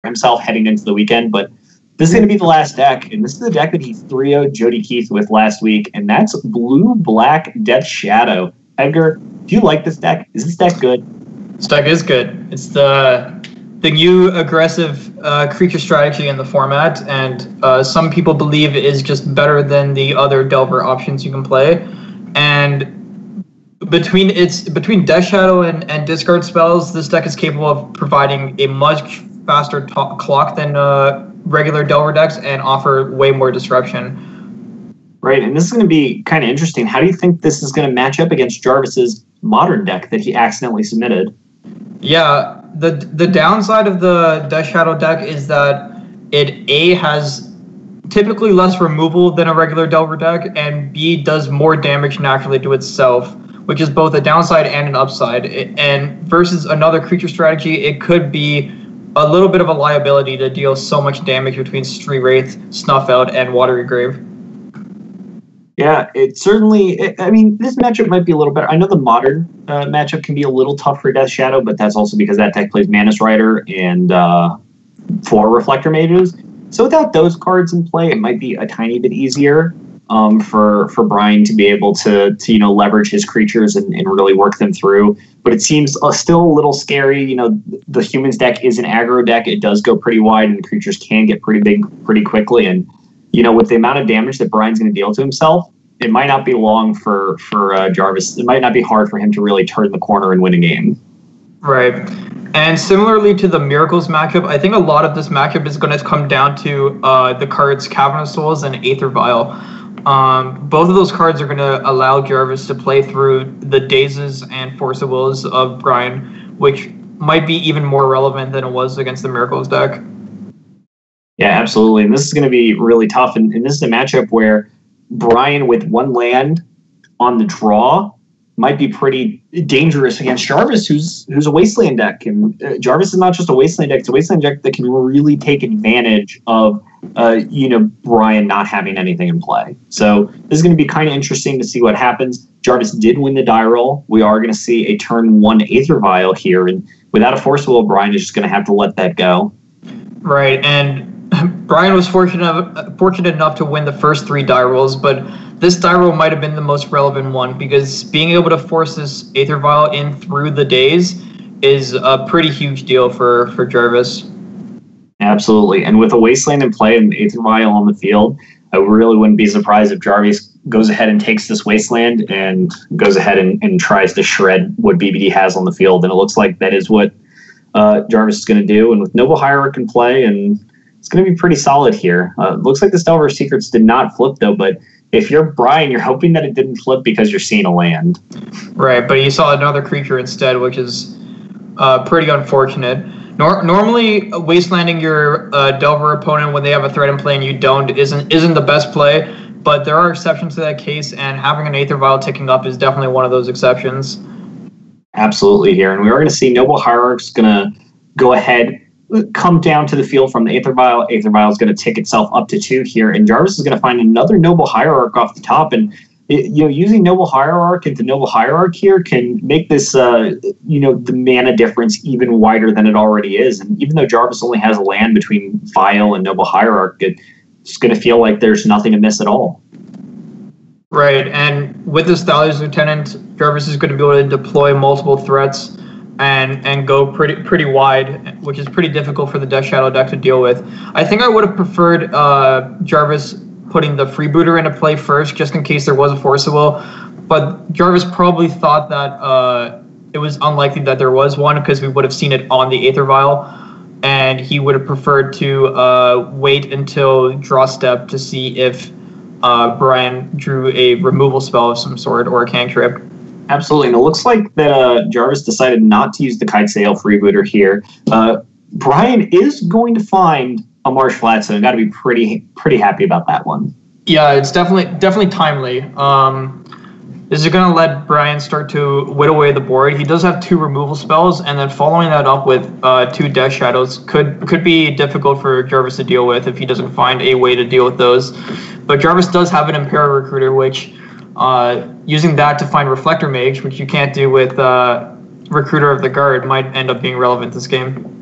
himself heading into the weekend, but this is going to be the last deck, and this is the deck that he 3-0'd Jody Keith with last week, and that's Blue-Black Death Shadow. Edgar, do you like this deck? Is this deck good? This deck is good. It's the new aggressive creature strategy in the format, and some people believe it is just better than the other Delver options you can play. And between Death Shadow and discard spells, this deck is capable of providing a much faster clock than regular Delver decks and offer way more disruption. Right, and this is going to be kind of interesting. How do you think this is going to match up against Jarvis's modern deck that he accidentally submitted? Yeah, the downside of the Death Shadow deck is that it A, has typically less removal than a regular Delver deck, and B, does more damage naturally to itself, which is both a downside and an upside. And versus another creature strategy, it could be a little bit of a liability to deal so much damage between Street Wraith, Snuff Out, and Watery Grave. Yeah, it certainly, I mean, this matchup might be a little better. I know the modern matchup can be a little tough for Death Shadow, but that's also because that deck plays Manus Rider and 4 Reflector Mages. So without those cards in play, it might be a tiny bit easier for Brian to be able to leverage his creatures and really work them through. But it seems still a little scary. The Humans deck is an aggro deck. It does go pretty wide, and creatures can get pretty big pretty quickly. And with the amount of damage that Brian's going to deal to himself, it might not be long for Jarvis. It might not be hard for him to really turn the corner and win a game. Right. And similarly to the Miracles matchup, I think a lot of this matchup is going to come down to the cards Cavern of Souls and Aether Vial. Both of those cards are going to allow Jarvis to play through the Dazes and Force of Wills of Brian, which might be even more relevant than it was against the Miracles deck. Yeah, absolutely. And this is going to be really tough. And this is a matchup where Brian, with 1 land on the draw, might be pretty dangerous against Jarvis, who's a Wasteland deck. And Jarvis is not just a Wasteland deck; it's a Wasteland deck that can really take advantage of Brian not having anything in play. So this is going to be kind of interesting to see what happens. Jarvis did win the die roll. We are going to see a turn 1 Aether Vial here, and without a Force Will, Brian is just going to have to let that go. Right, and Brian was fortunate enough to win the first 3 die rolls, but this die roll might have been the most relevant one, because being able to force this Aether Vial in through the days is a pretty huge deal for Jarvis. Absolutely, and with a Wasteland in play and Aether Vial on the field, I really wouldn't be surprised if Jarvis goes ahead and takes this Wasteland and goes ahead and tries to shred what BBD has on the field, and it looks like that is what Jarvis is going to do. And with Noble Hierarch in play, and it's going to be pretty solid here. Looks like the Delver Secrets did not flip, though, but if you're Brian, you're hoping that it didn't flip because you're seeing a land. Right, but you saw another creature instead, which is pretty unfortunate. Normally, wastelanding your Delver opponent when they have a threat in play and you don't isn't the best play, but there are exceptions to that case, and having an Aether Vial ticking up is definitely one of those exceptions. Absolutely here, and we are going to see Noble Hierarch's going to go ahead, come down to the field from the Aether Vial. Aether Vial is going to tick itself up to 2 here, and Jarvis is going to find another Noble Hierarch off the top. And using Noble Hierarch into Noble Hierarch here can make this the mana difference even wider than it already is. And even though Jarvis only has a land between Vial and Noble Hierarch, it's going to feel like there's nothing to miss at all. Right, and with this Thalia's Lieutenant, Jarvis is going to be able to deploy multiple threats and go pretty wide, which is pretty difficult for the Death Shadow deck to deal with. I think I would have preferred Jarvis putting the Freebooter into play first, just in case there was a Force of Will, but Jarvis probably thought that it was unlikely that there was one, because we would have seen it on the Aether Vial, and he would have preferred to wait until draw step to see if Brian drew a removal spell of some sort or a cantrip. Absolutely, and it looks like that Jarvis decided not to use the Kite Sail Freebooter here. Brian is going to find a Marsh Flat, so I've got to be pretty happy about that one. Yeah, it's definitely timely. This is going to let Brian start to whittle away the board. He does have 2 removal spells, and then following that up with 2 Death Shadows could be difficult for Jarvis to deal with if he doesn't find a way to deal with those. But Jarvis does have an Imperial Recruiter, which using that to find Reflector Mage, which you can't do with Recruiter of the Guard, might end up being relevant this game.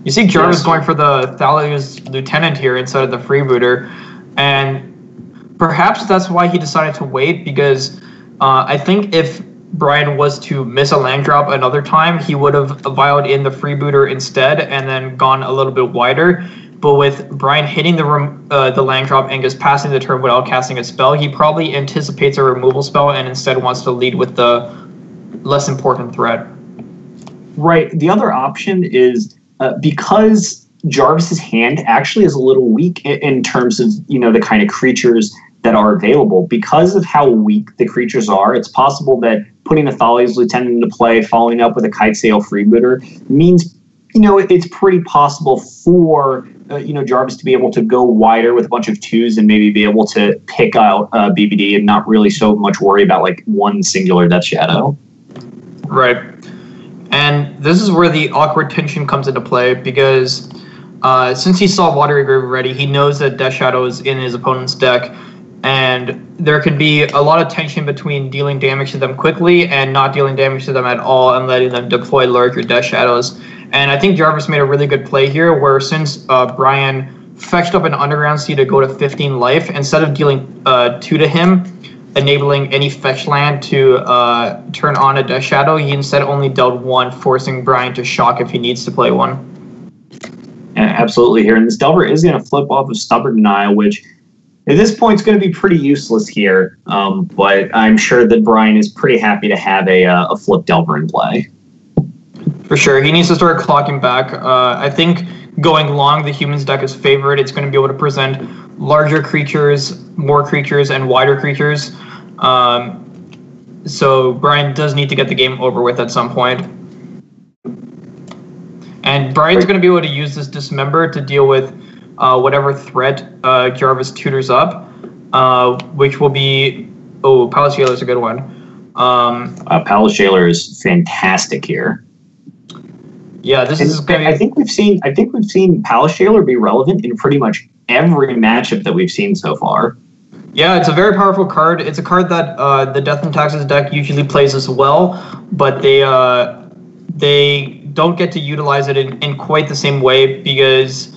You see Jarvis going for the Thalia's Lieutenant here instead of the Freebooter, and perhaps that's why he decided to wait, because I think if Brian was to miss a land drop another time, he would have vialed in the Freebooter instead and then gone a little bit wider. But with Brian hitting the land drop and just passing the turn without casting a spell, he probably anticipates a removal spell and instead wants to lead with the less important threat. Right. The other option is because Jarvis's hand actually is a little weak in terms of, the kind of creatures that are available. Because of how weak the creatures are, it's possible that putting the Thalia's Lieutenant into play, following up with a Kitesail Freebooter, means, it's pretty possible for, Jarvis to be able to go wider with a bunch of 2s and maybe be able to pick out BBD and not really so much worry about, like, one singular Death Shadow. Right. And this is where the awkward tension comes into play, because since he saw Watery Grave already, he knows that Death Shadow is in his opponent's deck, and there could be a lot of tension between dealing damage to them quickly and not dealing damage to them at all and letting them deploy larger Death Shadows. And I think Jarvis made a really good play here, where since Brian fetched up an Underground Sea to go to 15 life, instead of dealing 2 to him, enabling any fetch land to turn on a Death Shadow, he instead only dealt 1, forcing Brian to shock if he needs to play 1. Yeah, absolutely here. And this Delver is going to flip off of Stubborn Denial, which at this point is going to be pretty useless here. But I'm sure that Brian is pretty happy to have a flip Delver in play. For sure. He needs to start clocking back. I think going long, the Humans deck is favored. It's going to be able to present larger creatures, more creatures, and wider creatures. So Brian does need to get the game over with at some point. And Brian's going to be able to use this Dismember to deal with whatever threat Jarvis tutors up, which will be... Oh, Palace Jailer is a good one. Palace Jailer is fantastic here. Yeah, this is going to be... I think we've seen Palace Jailer be relevant in pretty much every matchup that we've seen so far. Yeah, it's a very powerful card. It's a card that the Death and Taxes deck usually plays as well, but they don't get to utilize it in quite the same way, because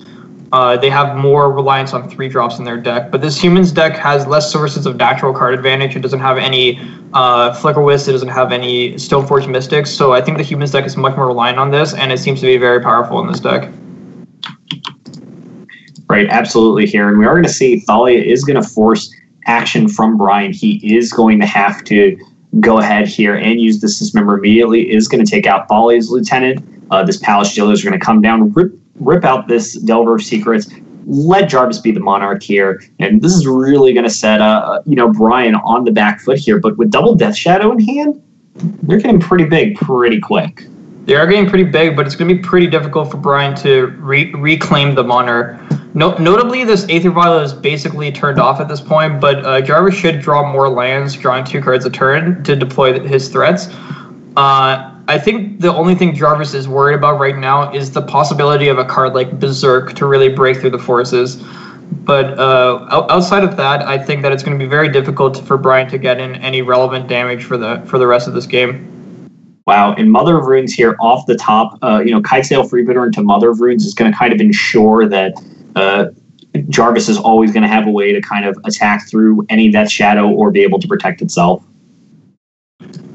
they have more reliance on 3-drops in their deck. But this Humans deck has less sources of natural card advantage. It doesn't have any Flicker Wisp. It doesn't have any Stoneforge Mystics. So I think the Humans deck is much more reliant on this, and it seems to be very powerful in this deck. Right, absolutely here. And we are going to see Thalia is going to force action from Brian. He is going to have to go ahead here and use this Dismember immediately. Is going to take out Thalia's Lieutenant. This Palace Jailer is going to come down, rip out this Delver of Secrets, let Jarvis be the Monarch here, and this is really going to set Brian on the back foot here. But with double Death Shadow in hand, they're getting pretty big pretty quick. They are getting pretty big, but it's going to be pretty difficult for Brian to reclaim the Monarch. Notably, this Aether Vial is basically turned off at this point, but Jarvis should draw more lands, drawing 2 cards a turn to deploy his threats. I think the only thing Jarvis is worried about right now is the possibility of a card like Berserk to really break through the forces. But outside of that, I think that it's going to be very difficult for Brian to get in any relevant damage for the rest of this game. Wow, and Mother of Runes here off the top, Kitesail Freebooter into Mother of Runes is going to kind of ensure that Jarvis is always going to have a way to kind of attack through any Death Shadow or be able to protect itself.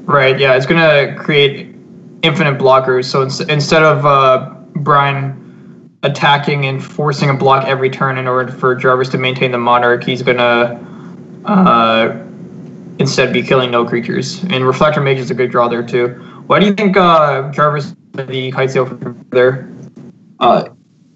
Right, yeah, it's going to create infinite blockers. So instead of Brian attacking and forcing a block every turn in order for Jarvis to maintain the Monarch, he's going to instead be killing no creatures. And Reflector Mage is a good draw there too. Why do you think Jarvis the Kitesail there?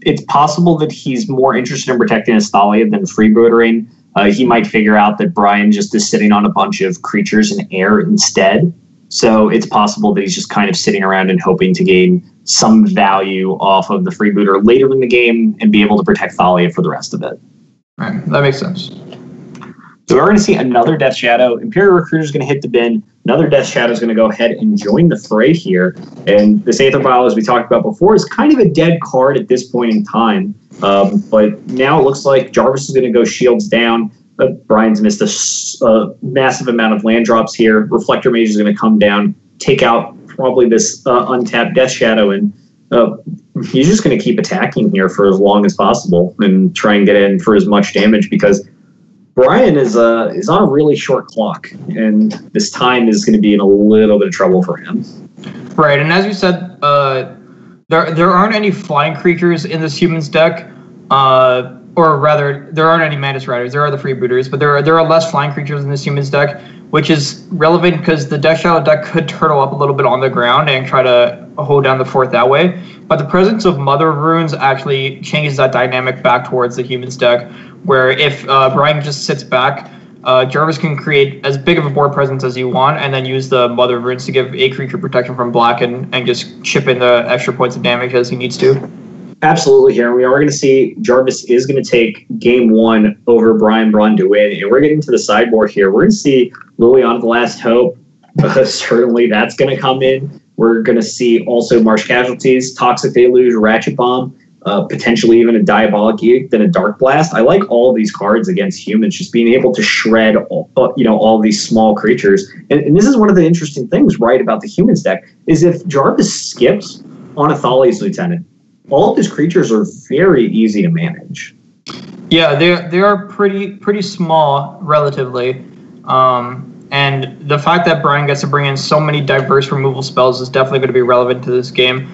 It's possible that he's more interested in protecting his Thalia than freebootering. He might figure out that Brian just is sitting on a bunch of creatures in air instead. So it's possible that he's just kind of sitting around and hoping to gain some value off of the freebooter later in the game and be able to protect Thalia for the rest of it. All right, that makes sense. So we're going to see another Death Shadow. Imperial Recruiter is going to hit the bin. Another Death Shadow is going to go ahead and join the fray here. And this Aether Vial, as we talked about before, is kind of a dead card at this point in time. But now it looks like Jarvis is going to go shields down. Brian's missed a massive amount of land drops here. Reflector Mage is going to come down, take out probably this untapped Death Shadow, and he's just going to keep attacking here for as long as possible and try and get in for as much damage, because Brian is on a really short clock, and this time is going to be in a little bit of trouble for him. Right, and as you said, there aren't any flying creatures in this humans deck, or rather, there aren't any Mantis Riders. There are the Freebooters, but there are less flying creatures in this humans deck, which is relevant because the Death Shadow deck could turtle up a little bit on the ground and try to hold down the fort that way. But the presence of Mother of Runes actually changes that dynamic back towards the humans deck, where if Brian just sits back, Jarvis can create as big of a board presence as you want and then use the Mother of Runes to give a creature protection from black and just chip in the extra points of damage as he needs to. Absolutely, here. We are going to see Jarvis is going to take game one over Braun-Duin, and we're getting to the sideboard here. We're going to see Liliana the Last Hope. Certainly that's going to come in. We're going to see also Marsh Casualties, Toxic Deluge, Ratchet Bomb, potentially even a Diabolic Edict, then a Dark Blast. I like all of these cards against humans, just being able to shred all these small creatures. And this is one of the interesting things, right, about the humans deck, is if Jarvis skips on a Thalia's Lieutenant, all of his creatures are very easy to manage. Yeah, they are pretty small relatively. And the fact that Brian gets to bring in so many diverse removal spells is definitely going to be relevant to this game.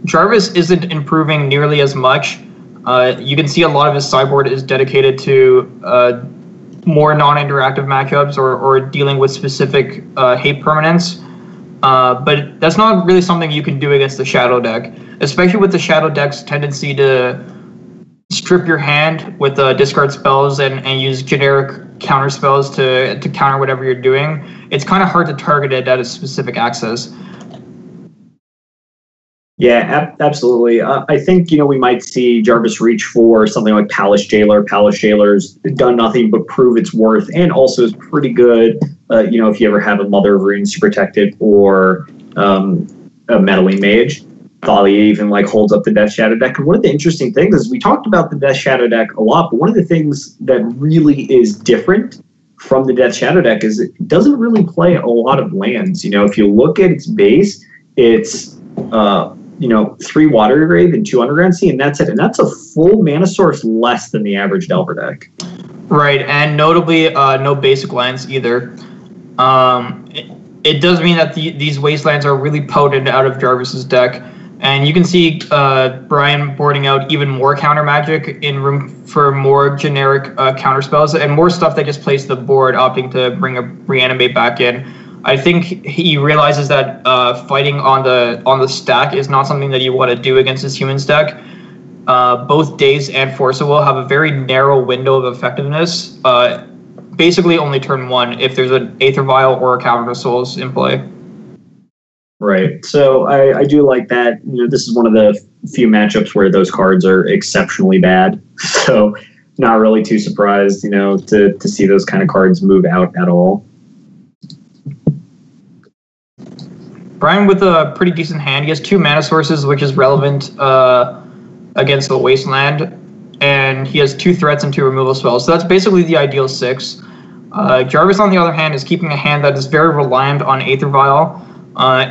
Jarvis isn't improving nearly as much. You can see a lot of his sideboard is dedicated to more non-interactive matchups or dealing with specific hate permanents. But that's not really something you can do against the Shadow deck, especially with the Shadow deck's tendency to strip your hand with discard spells and use generic counter spells to counter whatever you're doing. It's kind of hard to target it at a specific axis. Yeah, absolutely. I think, we might see Jarvis reach for something like Palace Jailer. Palace Jailer's done nothing but prove its worth and also is pretty good, if you ever have a Mother of Runes protected or a Meddling Mage. Thalia even holds up the Death Shadow deck. And one of the interesting things is we talked about the Death Shadow deck a lot, but one of the things that really is different from the Death Shadow deck is it doesn't really play a lot of lands. If you look at its base, it's 3 Water Grave and 2 Underground Sea, and that's it. And that's a full mana source less than the average Delver deck. Right, and notably no basic lands either. It does mean that these wastelands are really potent out of Jarvis's deck. And you can see Brian boarding out even more counter magic in room for more generic counter spells and more stuff that just plays the board, opting to bring a Reanimate back in. I think he realizes that fighting on the stack is not something that you want to do against his humans deck. Both Daze and Force will have a very narrow window of effectiveness. Basically only turn 1 if there's an Aether Vial or a Cavern of Souls in play. Right. So I do like that. This is one of the few matchups where those cards are exceptionally bad. So not really too surprised, to see those kind of cards move out at all. Brian with a pretty decent hand. He has 2 mana sources, which is relevant against the Wasteland. And he has 2 threats and 2 removal spells. So that's basically the ideal 6. Jarvis, on the other hand, is keeping a hand that is very reliant on Aether Vial.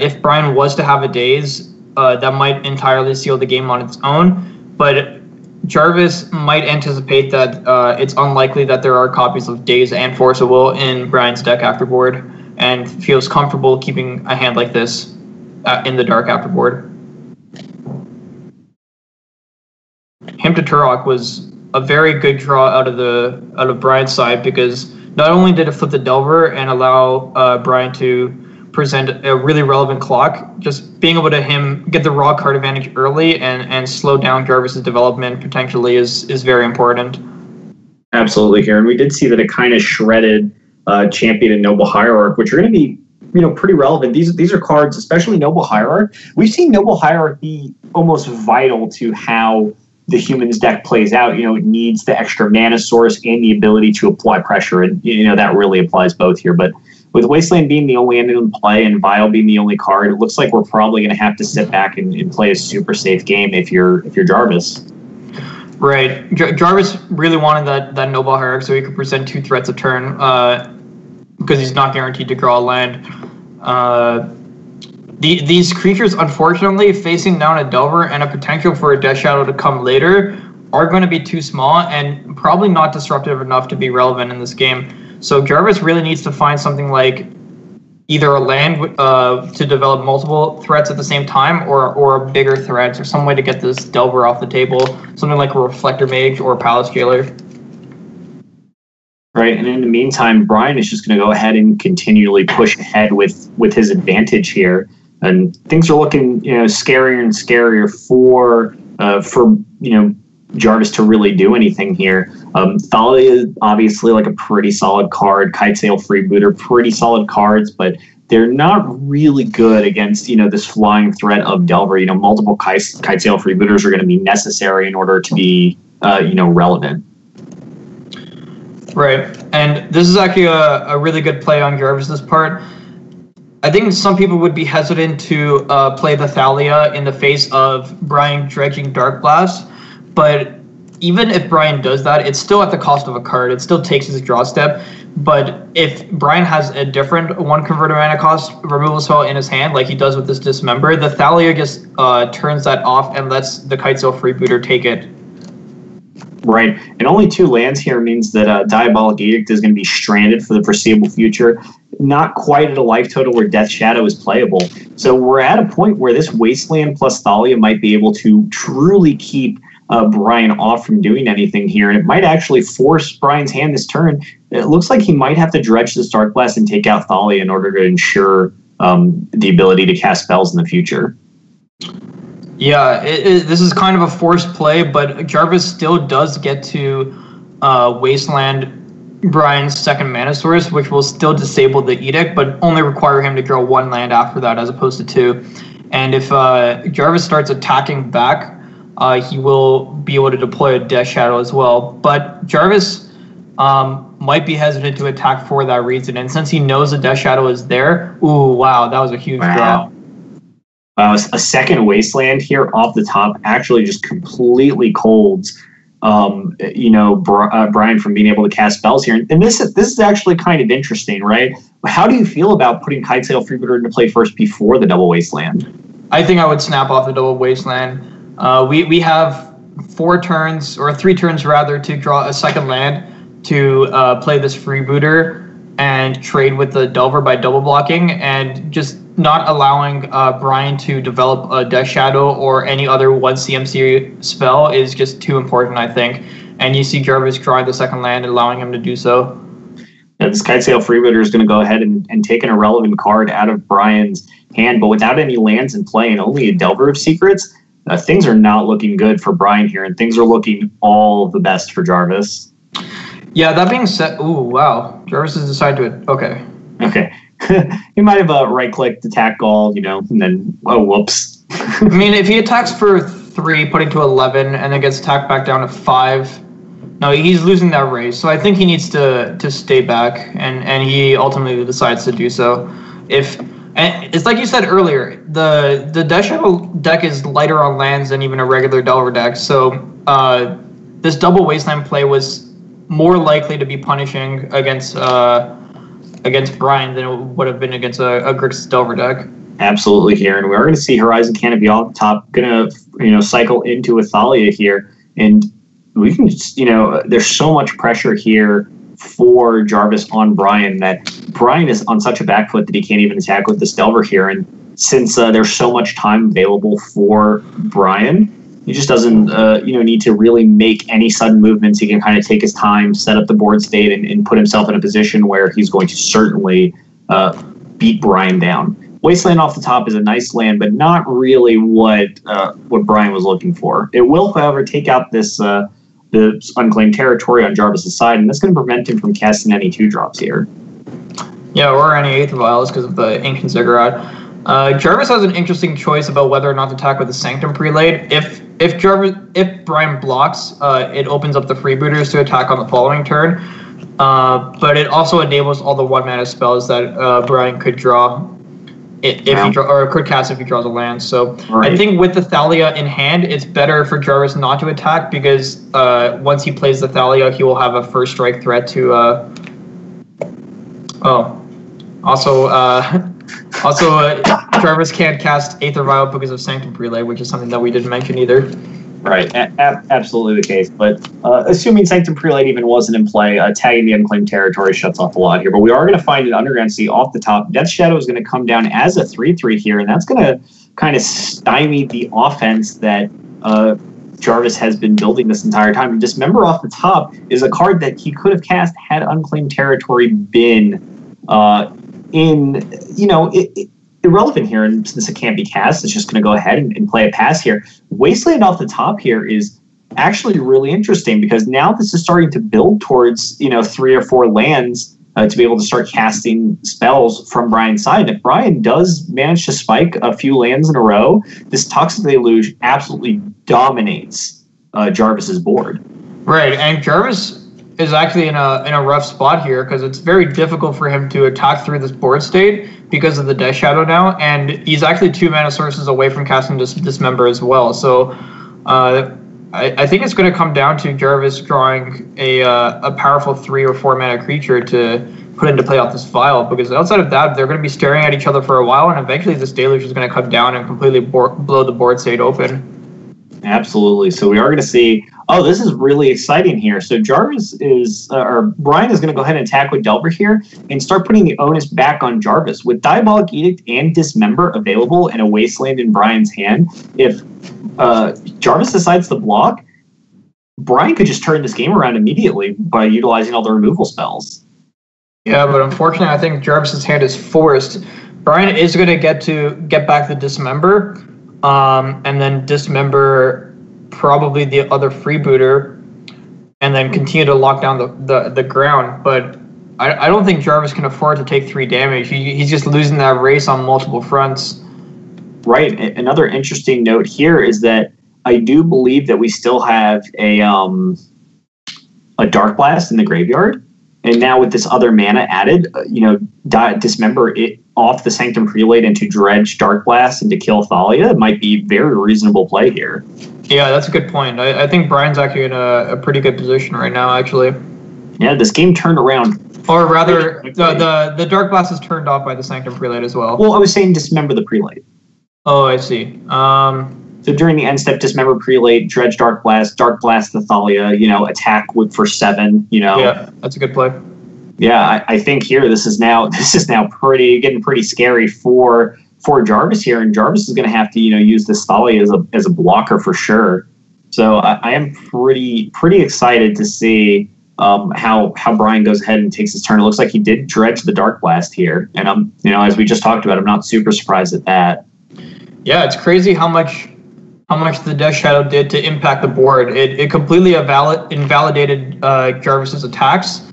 If Brian was to have a Daze, that might entirely seal the game on its own. But Jarvis might anticipate that it's unlikely that there are copies of Daze and Force of Will in Brian's deck afterboard, and feels comfortable keeping a hand like this in the dark afterboard. Hymn to Turok was a very good draw out of Brian's side, because not only did it flip the Delver and allow Brian to present a really relevant clock, just being able to get the raw card advantage early and slow down Jarvis's development potentially is very important. Absolutely, Karen. We did see that it kind of shredded Champion and Noble Hierarch, which are going to be pretty relevant. These are cards, especially Noble Hierarch. We've seen Noble Hierarch be almost vital to how the humans deck plays out. It needs the extra mana source and the ability to apply pressure, and that really applies both here. But with Wasteland being the only end in play and Vial being the only card, it looks like we're probably going to have to sit back and play a super safe game if you're Jarvis. Right. Jarvis really wanted that Noble Hierarch so he could present 2 threats a turn, because he's not guaranteed to draw a land. these creatures, unfortunately, facing down a Delver and a potential for a Death Shadow to come later are going to be too small and probably not disruptive enough to be relevant in this game. So Jarvis really needs to find something like either a land to develop multiple threats at the same time, or a bigger threat, or some way to get this Delver off the table, something like a Reflector Mage or a Palace Jailer. Right, and in the meantime, Brian is just going to go ahead and continually push ahead with his advantage here, and things are looking scarier and scarier for Jarvis to really do anything here. Thalia is obviously like a pretty solid card. Kitesail, Freebooter, pretty solid cards, but they're not really good against this flying threat of Delver. Multiple Kitesail Freebooters are going to be necessary in order to be relevant. Right, and this is actually a really good play on Jarvis's part. I think some people would be hesitant to play the Thalia in the face of Brian dredging Dark Blast, but even if Brian does that, it's still at the cost of a card. It still takes his draw step. But if Brian has a different 1 converted mana cost removal spell in his hand, like he does with this Dismember, the Thalia just turns that off and lets the Kitesail Freebooter take it. Right, and only 2 lands here means that Diabolic Edict is going to be stranded for the foreseeable future. Not quite at a life total where Death Shadow is playable. So we're at a point where this Wasteland plus Thalia might be able to truly keep Brian off from doing anything here, and it might actually force Brian's hand this turn. It looks like he might have to dredge this Dark Blast and take out Thalia in order to ensure the ability to cast spells in the future. Yeah, this is kind of a forced play, but Jarvis still does get to Wasteland Brian's second mana source, which will still disable the Edict, but only require him to draw 1 land after that as opposed to 2. And if Jarvis starts attacking back, he will be able to deploy a Death Shadow as well. But Jarvis might be hesitant to attack for that reason. And since he knows the Death Shadow is there, ooh, wow, that was a huge draw. A second Wasteland here off the top actually just completely colds Brian from being able to cast spells here. And this is actually kind of interesting, right? How do you feel about putting Kitesail Freebooter into play first before the double Wasteland? I think I would snap off the double Wasteland. We have 4 turns, or 3 turns rather, to draw a second land to play this Freebooter and trade with the Delver by double blocking, and just not allowing Brian to develop a Death Shadow or any other 1 CMC spell is just too important, I think. And you see Jarvis drawing the second land and allowing him to do so. Yeah, this Kitesail Freebooter is going to go ahead and take an irrelevant card out of Brian's hand, but without any lands in play and only a Delver of Secrets, things are not looking good for Brian here, and things are looking all the best for Jarvis. Yeah, that being said, ooh, wow. Jarvis has decided to, okay. He might have right-clicked, attack all, and then, oh, whoops. I mean, if he attacks for 3, putting to 11, and then gets attacked back down to 5, no, he's losing that race. So I think he needs to stay back, and he ultimately decides to do so. And it's like you said earlier, the Death Shadow deck is lighter on lands than even a regular Delver deck, so this double Wasteland play was more likely to be punishing against Brian than it would have been against a Grixis Delver deck. Absolutely here, and we're going to see Horizon Canopy off the top, going to cycle into a Thalia here, and we can just, there's so much pressure here for Jarvis on Brian that Brian is on such a back foot that he can't even attack with this Delver here, and since there's so much time available for Brian, he just doesn't need to really make any sudden movements. He can kind of take his time, set up the board state, and put himself in a position where he's going to certainly beat Brian down. Wasteland off the top is a nice land, but not really what Brian was looking for. It will, however, take out this unclaimed territory on Jarvis' side, and that's going to prevent him from casting any 2-drops here. Yeah, or any 8th vials because of the Ancient Ziggurat. Jarvis has an interesting choice about whether or not to attack with the Sanctum Prelate. If Brian blocks, it opens up the Freebooters to attack on the following turn, but it also enables all the 1-mana spells that Brian could draw. If he could cast if he draws a land. So right. I think with the Thalia in hand, it's better for Jarvis not to attack because once he plays the Thalia, he will have a first strike threat to. Also, Jarvis can't cast Aether Vial because of Sanctum Prelay, which is something that we didn't mention either. Right, absolutely the case. But assuming Sanctum Prelate even wasn't in play, tagging the unclaimed territory shuts off a lot here. But we are going to find an Underground Sea off the top. Death Shadow is going to come down as a 3/3 here, and that's going to kind of stymie the offense that Jarvis has been building this entire time. And Dismember off the top is a card that he could have cast had Unclaimed Territory been irrelevant here, and since it can't be cast, it's just going to go ahead and play a pass here. Wasteland off the top here is actually really interesting because now this is starting to build towards 3 or 4 lands to be able to start casting spells from Brian's side. If Brian does manage to spike a few lands in a row, this Toxic Deluge absolutely dominates Jarvis's board. Right, and Jarvis is actually in a rough spot here because it's very difficult for him to attack through this board state because of the Death Shadow now, and he's actually 2 mana sources away from casting Dismember as well. So I think it's going to come down to Jarvis drawing a powerful 3 or 4 mana creature to put into play off this Vial, because outside of that, they're going to be staring at each other for a while, and eventually this Deluge is going to come down and completely blow the board state open. Absolutely. So we are going to see, this is really exciting here. So Jarvis Brian is going to go ahead and attack with Delver here and start putting the onus back on Jarvis. With Diabolic Edict and Dismember available and a Wasteland in Brian's hand, if Jarvis decides to block, Brian could just turn this game around immediately by utilizing all the removal spells. Yeah, but unfortunately, I think Jarvis's hand is forced. Brian is going to get back the Dismember, and then Dismember probably the other freebooter, and then continue to lock down the ground. But I don't think Jarvis can afford to take 3 damage. He's just losing that race on multiple fronts. Right. Another interesting note here is that I do believe that we still have a Dark Blast in the graveyard. And now with this other mana added, Dismember it off the Sanctum Prelate into Dredge Dark Blast and to kill Thalia might be very reasonable play here. Yeah, that's a good point. I think Brian's actually in a pretty good position right now, actually. Yeah, this game turned around. Or rather, the Dark Blast is turned off by the Sanctum Prelate as well. Well, I was saying Dismember the Prelate. Oh, I see. So during the end step, Dismember Prelate, Dredge Dark Blast the Thalia, attack for 7, Yeah, that's a good play. Yeah, I think here this is now getting pretty scary for Jarvis here, and Jarvis is going to have to use this Thalia as a blocker for sure. So I am pretty excited to see how Brian goes ahead and takes his turn. It looks like he did dredge the Dark Blast here, and I'm as we just talked about, I'm not super surprised at that. Yeah, it's crazy how much the Death Shadow did to impact the board. It completely invalidated Jarvis's attacks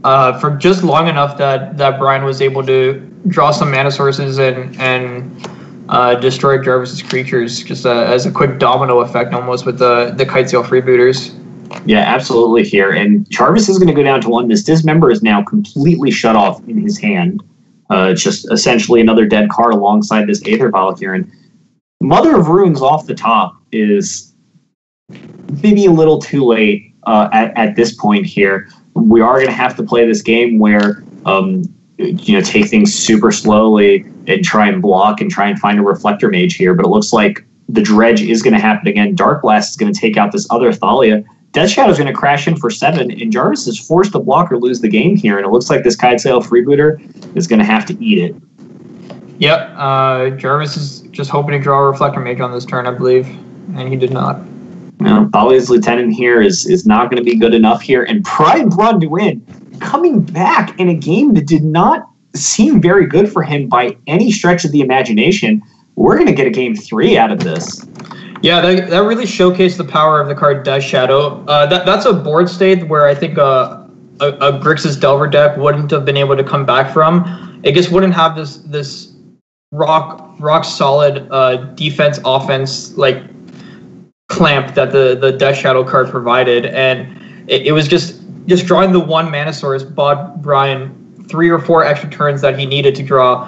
for just long enough that Brian was able to draw some mana sources and destroy Jarvis's creatures just as a quick domino effect almost with the Kitesail freebooters. Yeah, absolutely here. And Jarvis is going to go down to 1. This Dismember is now completely shut off in his hand. It's just essentially another dead card alongside this Aether Vial here. And Mother of Runes off the top is maybe a little too late at this point here. We are going to have to play this game where, take things super slowly and try and block and try and find a Reflector Mage here. But it looks like the Dredge is going to happen again. Dark Blast is going to take out this other Thalia. Death Shadow is going to crash in for 7, and Jarvis is forced to block or lose the game here. And it looks like this Kitesail freebooter is going to have to eat it. Yep, Jarvis is just hoping to draw a Reflector Mage on this turn, I believe, and he did not. Thalia's Lieutenant here is not going to be good enough here. And Braun-Duin coming back in a game that did not seem very good for him by any stretch of the imagination. We're going to get a game 3 out of this. Yeah, that really showcased the power of the card Death Shadow. That's a board state where I think a Grixis Delver deck wouldn't have been able to come back from. It just wouldn't have this rock solid defense offense like clamp that the Death Shadow card provided, and it was just drawing the 1 mana source bought Brian 3 or 4 extra turns that he needed to draw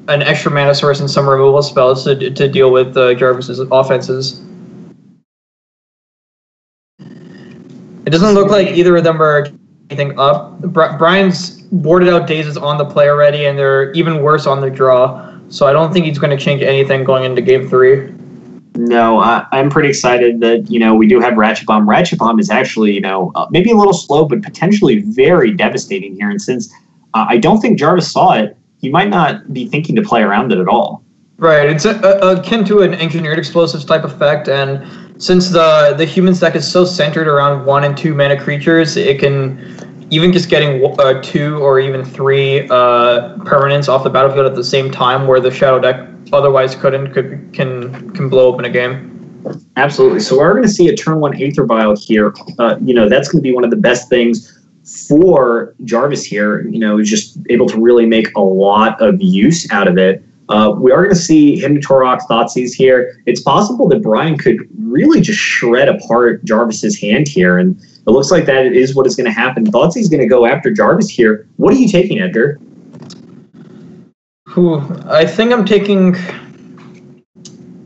an extra mana source and some removal spells to deal with Jarvis's offenses. It doesn't look like either of them are anything up. Brian's boarded out dazes on the play already, and they're even worse on the draw. So I don't think he's going to change anything going into Game 3. No, I'm pretty excited that, we do have Ratchet Bomb. Ratchet Bomb is actually, maybe a little slow, but potentially very devastating here. And since I don't think Jarvis saw it, he might not be thinking to play around it at all. Right. It's akin to an engineered explosives type effect, and since the human deck is so centered around 1 and 2 mana creatures, it can even just getting 2 or even 3 permanents off the battlefield at the same time, where the shadow deck otherwise can blow open a game. Absolutely. So we're going to see a turn 1 Aether Vial here. That's going to be one of the best things for Jarvis here. He's just able to really make a lot of use out of it. We are going to see Hypnotorok, Thoughtseize here. It's possible that Brian could really just shred apart Jarvis's hand here, and it looks like that is what is going to happen. Thoughtseize is going to go after Jarvis here. What are you taking, Edgar? I think I'm taking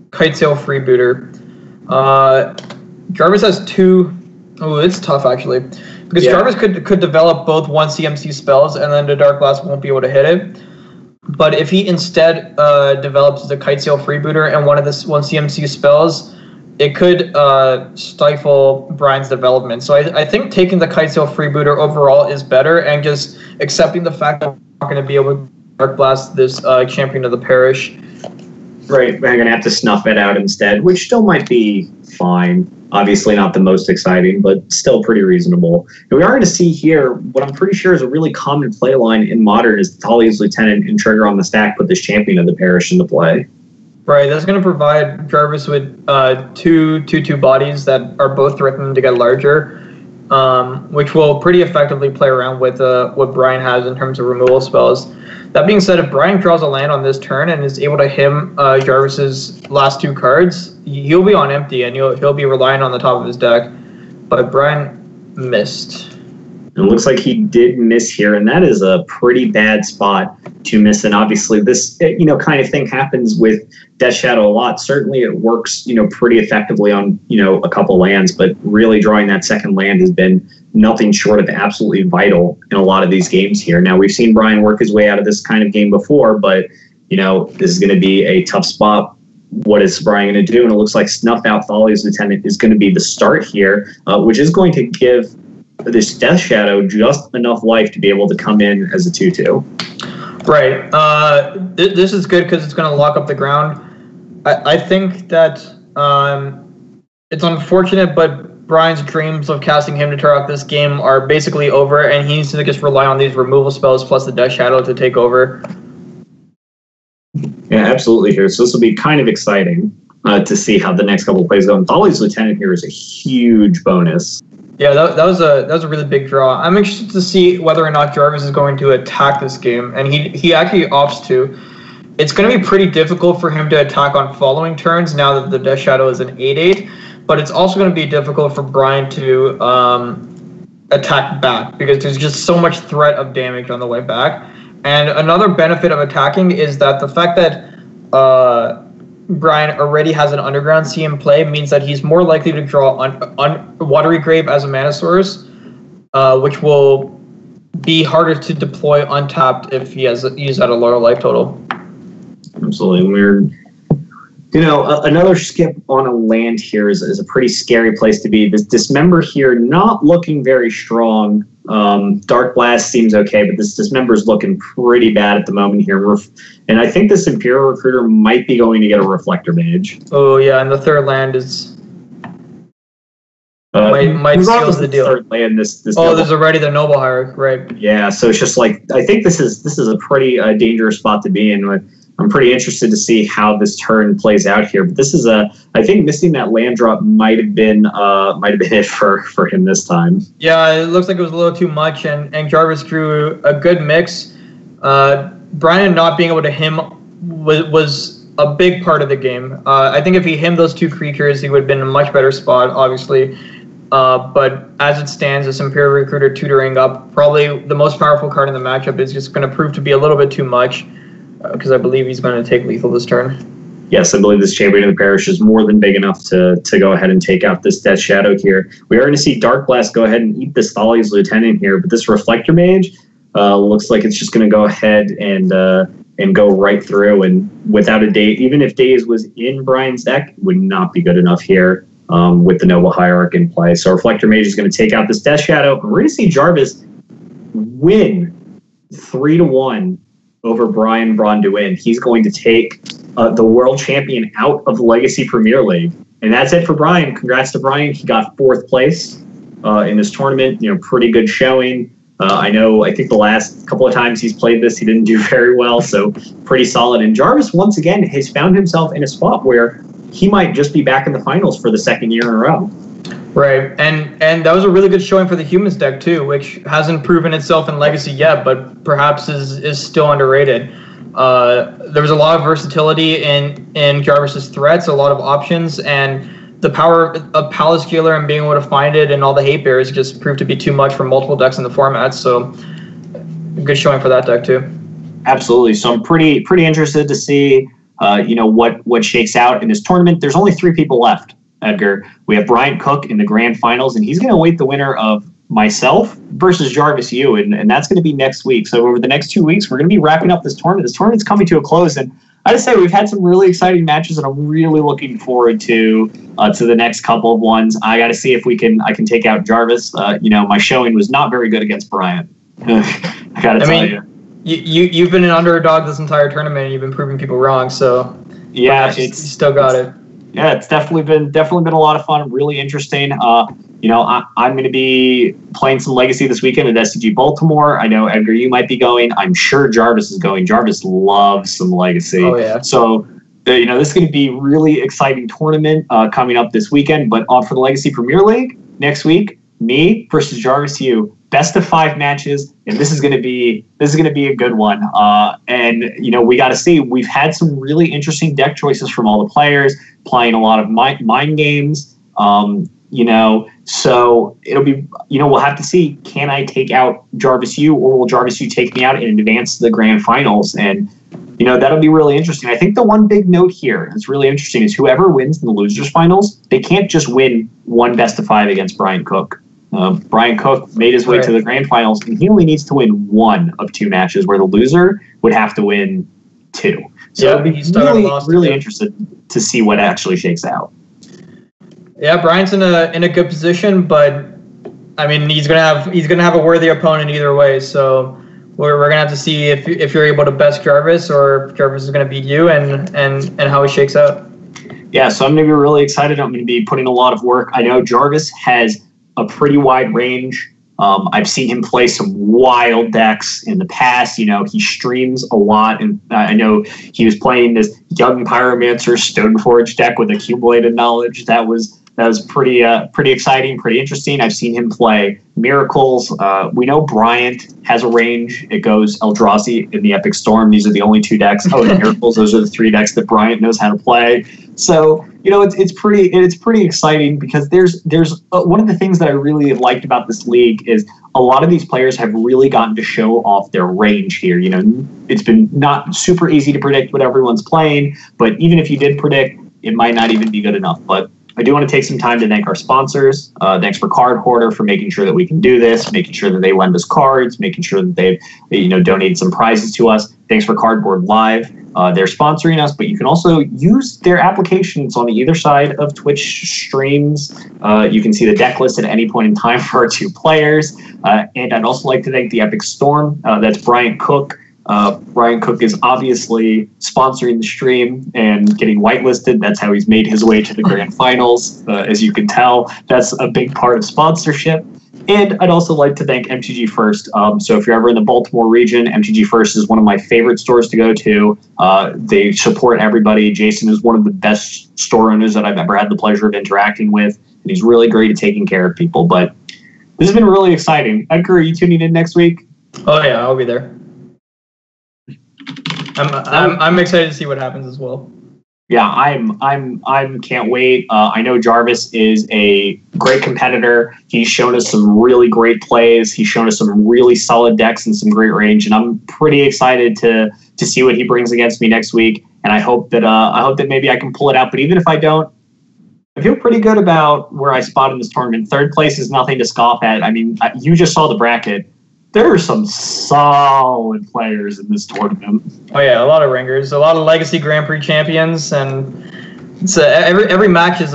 Kitesail Freebooter. Jarvis has 2. Oh, it's tough actually, because Jarvis could develop both 1 CMC spells, and then the Dark Blast won't be able to hit it. But if he instead develops the Kitesail Freebooter and one of the 1 CMC spells, it could stifle Brian's development. So I think taking the Kitesail Freebooter overall is better, and just accepting the fact that we're not going to be able to Dark Blast this Champion of the Parish. Right, we're going to have to snuff it out instead, which still might be fine. Obviously not the most exciting, but still pretty reasonable. And we are going to see here what I'm pretty sure is a really common play line in Modern is Thalia's Lieutenant and trigger on the stack, put this Champion of the Parish into play. Right, that's going to provide Jarvis with 2/2 bodies that are both threatening to get larger, which will pretty effectively play around with what Brian has in terms of removal spells. That being said, if Brian draws a land on this turn and is able to him Jarvis's last 2 cards, he'll be on empty, and he'll be relying on the top of his deck. But Brian missed. It looks like he did miss here, and that is a pretty bad spot to miss. And obviously this, kind of thing happens with Death Shadow a lot. Certainly it works, pretty effectively on, a couple lands, but really drawing that second land has been nothing short of absolutely vital in a lot of these games here. Now, we've seen Brian work his way out of this kind of game before, but, this is going to be a tough spot. What is Brian going to do? And it looks like Snuff Out Thalia's Lieutenant is going to be the start here, which is going to give this Death Shadow just enough life to be able to come in as a 2/2. Right. This is good because it's going to lock up the ground. I think that it's unfortunate, but Brian's dreams of casting Hypnotorok this game are basically over, and he needs to just rely on these removal spells plus the Death Shadow to take over. Yeah, absolutely here. So this will be kind of exciting to see how the next couple of plays go. And Thalia's Lieutenant here is a huge bonus. Yeah, that was a really big draw. I'm interested to see whether or not Jarvis is going to attack this game, and he actually opts to. It's going to be pretty difficult for him to attack on following turns now that the Death Shadow is an 8/8, but it's also going to be difficult for Brian to attack back because there's just so much threat of damage on the way back. And another benefit of attacking is that the fact that Brian already has an Underground Sea in play means that he's more likely to draw on Watery Grave as a mana source, which will be harder to deploy untapped if he's at a lower life total. Absolutely. Weird. Another skip on a land here is a pretty scary place to be. This Dismember here not looking very strong. Dark Blast seems okay, but this Dismember is looking pretty bad at the moment here. And I think this Imperial Recruiter might be going to get a Reflector Mage. Oh, yeah, and the third land is... might seal the deal. Third land, this there's already the Noble Hierarch, right? Yeah, so it's just like, I think this is a pretty dangerous spot to be in. I'm pretty interested to see how this turn plays out here. But this is I think missing that land drop might have been it for him this time. Yeah, it looks like it was a little too much, and Jarvis drew a good mix. Brian not being able to him was a big part of the game. I think if he himmed those 2 creatures, he would have been in a much better spot, obviously. But as it stands, this Imperial Recruiter tutoring up, probably the most powerful card in the matchup, is just going to prove to be a little bit too much. Because I believe he's going to take lethal this turn. Yes, I believe this champion of the parish is more than big enough to go ahead and take out this Death Shadow here. We are going to see Dark Blast go ahead and eat the Thali's Lieutenant here, but this Reflector Mage looks like it's just going to go ahead and go right through. And without a Daze, even if Daze was in Brian's deck, it would not be good enough here with the Noble Hierarch in play. So Reflector Mage is going to take out this Death Shadow. And we're going to see Jarvis win 3-1 over Braun-Duin. He's going to take the world champion out of the Legacy Premier League. And that's it for Brian. Congrats to Brian. He got 4th place in this tournament. Pretty good showing. I think the last couple of times he's played this, he didn't do very well, so pretty solid. And Jarvis, once again, has found himself in a spot where he might just be back in the finals for the 2nd year in a row. Right, and that was a really good showing for the Humans deck too, which hasn't proven itself in Legacy yet, but perhaps is still underrated. There was a lot of versatility in Jarvis's threats, a lot of options, and the power of Palace Killer and being able to find it and all the hate bears just proved to be too much for multiple decks in the format. So good showing for that deck too. Absolutely. So I'm pretty interested to see what shakes out in this tournament. There's only 3 people left, Edgar. We have Brian Cook in the grand finals, and he's going to await the winner of myself versus Jarvis Yu, and that's going to be next week. So over the next 2 weeks, we're going to be wrapping up this tournament. This tournament's coming to a close, and I just say we've had some really exciting matches, and I'm really looking forward to the next couple of ones. I got to see if I can take out Jarvis. My showing was not very good against Brian. I got to tell you. You've been an underdog this entire tournament, and you've been proving people wrong. So yeah, you still got it. Yeah, it's definitely been a lot of fun. Really interesting. I'm going to be playing some Legacy this weekend at SCG Baltimore. I know, Edgar, you might be going. I'm sure Jarvis is going. Jarvis loves some Legacy. Oh, yeah. So, this is going to be a really exciting tournament coming up this weekend. But for the Legacy Premier League next week, me versus Jarvis Yu. Best of 5 matches, and this is going to be a good one. We got to see. We've had some really interesting deck choices from all the players, playing a lot of mind games. So it'll be, we'll have to see. Can I take out Jarvis Yu, or will Jarvis Yu take me out and advance to the grand finals? And that'll be really interesting. I think the one big note here that's really interesting is whoever wins in the losers finals, they can't just win one best of 5 against Brian Cook. Brian Cook made his way to the grand finals, and he only needs to win 1 of 2 matches, where the loser would have to win 2. So I'd be really interested to see what actually shakes out. Yeah, Brian's in a good position, but I mean he's gonna have a worthy opponent either way. So we're gonna have to see if you're able to best Jarvis, or if Jarvis is gonna beat you, and how he shakes out. Yeah, so I'm gonna be really excited. I'm gonna be putting a lot of work. I know Jarvis has a pretty wide range. I've seen him play some wild decks in the past. He streams a lot, and I know he was playing this Young Pyromancer Stoneforge deck with accumulated knowledge. That was pretty exciting, pretty interesting. I've seen him play Miracles. We know Bryant has a range. It goes Eldrazi in the Epic Storm. These are the only 2 decks. Oh, and Miracles. Those are the 3 decks that Bryant knows how to play. So it's pretty exciting, because there's one of the things that I really liked about this league is a lot of these players have really gotten to show off their range here. It's been not super easy to predict what everyone's playing, but even if you did predict, it might not even be good enough. But I do want to take some time to thank our sponsors. Thanks for Card Hoarder for making sure that we can do this, making sure that they lend us cards, making sure that they've donated some prizes to us. Thanks for Cardboard.live. They're sponsoring us, but you can also use their applications on either side of Twitch streams. You can see the deck list at any point in time for our 2 players. And I'd also like to thank the Epic Storm. That's Brian Cook. Brian Cook is obviously sponsoring the stream and getting whitelisted. That's how he's made his way to the grand finals. As you can tell, that's a big part of sponsorship. And I'd also like to thank MTG First. So if you're ever in the Baltimore region, MTG First is one of my favorite stores to go to. They support everybody. Jason is one of the best store owners that I've ever had the pleasure of interacting with, and he's really great at taking care of people. But this has been really exciting. Edgar, are you tuning in next week? Oh yeah, I'll be there. I'm excited to see what happens as well. Yeah, I'm can't wait. I know Jarvis is a great competitor. He's shown us some really great plays. He's shown us some really solid decks and some great range, and I'm pretty excited to see what he brings against me next week. and I hope that maybe I can pull it out. But even if I don't, I feel pretty good about where I spot in this tournament. Third place is nothing to scoff at. I mean, you just saw the bracket. There are some solid players in this tournament. Oh yeah, a lot of ringers, a lot of legacy Grand Prix champions, and it's every match is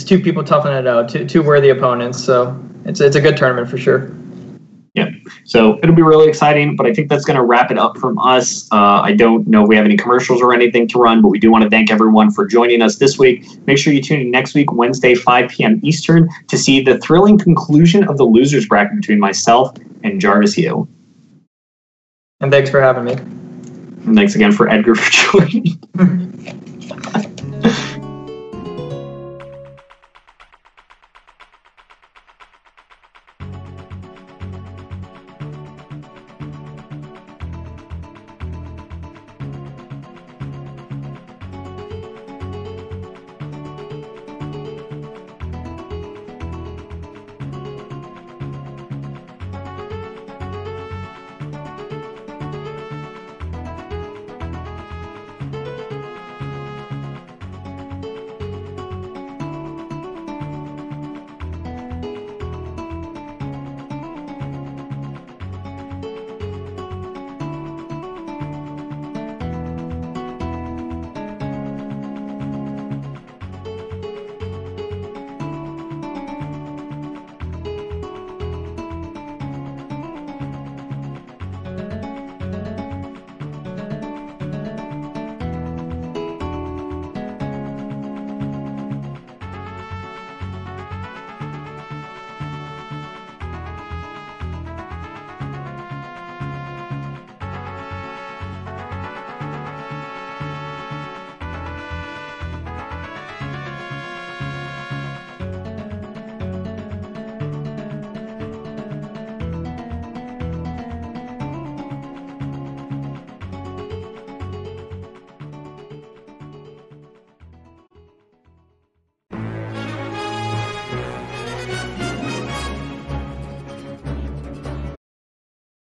two people toughing it out, two worthy opponents. So it's a good tournament for sure. Yeah, so it'll be really exciting, but I think that's going to wrap it up from us. I don't know if we have any commercials or anything to run, but we do want to thank everyone for joining us this week. Make sure you tune in next week, Wednesday, 5 p.m. Eastern, to see the thrilling conclusion of the losers bracket between myself and Jarvis Hill. And thanks for having me. And thanks again for Edgar for joining.